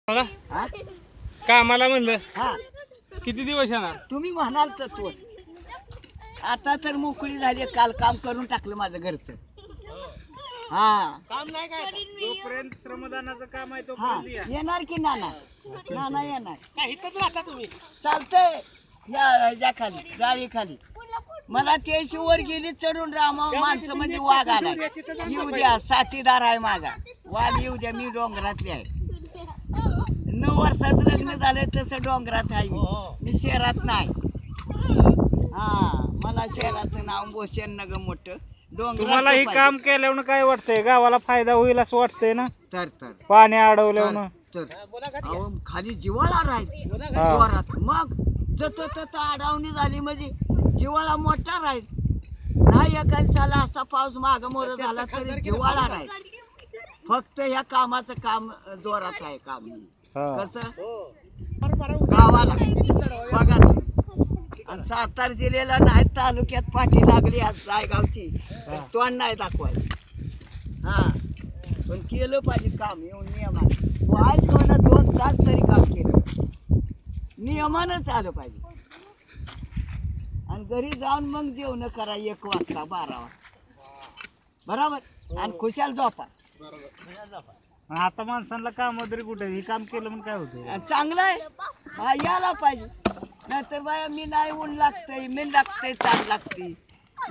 मला हा? कामाला म्हणलं हा किती दिवस येणार? तुम्ही म्हणाल तर तो आता तर मोकळी झाली, काल काम करून टाकलं माझं घरचं. हा काम नाही काय जोपर्यंत श्रमदानाचं काम आहे हा तोपर्यंत या. येणार की नाना नाना येणार काय इथंच राहता तुम्ही? चालतंय. या ह्याच्या खाली गाडी खाली मला ते शिवर गेली चढून रामा माणसं म्हणजे वाघ आला. येऊ द्या, साथीदार आहे माझा वाघ, येऊ द्या. मी डोंगरातली आहे. 9 वर्षाचं लग्न झालंय तसं डोंगरात आहे मी शहरात नाही. हा मला शहराचं नाव भोसेन नग मोठं तुम्हाला हे डोंगरात काम केल्यावर काय वाटतंय? गावाला फायदा होईल असं वाटतंय ना? तर तर पाणी अडवल्यावर तर अहो, खाली जिवाळा राहील हा. जोरात. मग जत अडवणी झाली म्हणजे जिवाळा मोठा राहील. नाही एखाद्याला असा पाऊस माग मोर झाला तरी जिवाळा राहील. फक्त ह्या कामाचं काम जोरात आहे. काम हा. कसं गावाला बघा तुम्ही. आणि सातारा जिल्ह्याला नाही तालुक्यात पाठी लागली आज जायगावची तोंड नाही दाखवायचं. हा पण केलं पाहिजे काम येऊन नियमानं. आज कोणा 2 तास तरी काम केलं नियमानंच आलं पाहिजे. आणि घरी जाऊन मग जेवण करा 1 वाजता 12 वाजता बरोबर. आणि खुशाल झोपा. आता माणसांना काम तरी कुठे? हे काम केलं म्हणून काय होतं? चांगलं आहे. हा यायला पाहिजे. नाहीतर बाया मी नाही, ऊन लागतंय मी लागतंय ताण लागते.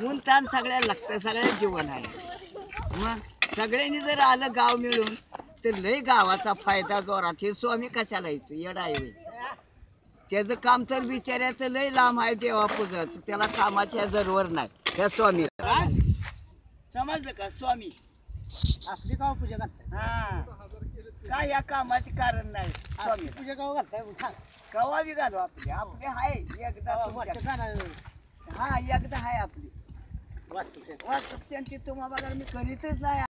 ऊन ताण सगळ्याला लागतंय. सगळ्या जीवन आहे. मग सगळ्यांनी जर आलं गाव मिळून तर लय गावाचा फायदा जोरात. हे स्वामी कशाला येतो? येडा आहे. त्याचं काम तर बिचाऱ्याचं लय लांब आहे देवा पूजाचं. त्याला कामाच्या जरूर नाही त्या स्वामी. समजलं का? स्वामी असली गाव पूजा घालताय? हा काय या कामाचे कारण नाही. स्वामी पूजा गाव घालताय? कवा बी घालू आपली आपली हाय एकदा हा एकदा हाय आपली वास्तुशांती. तुम्हाला बघा मी करीतच नाही.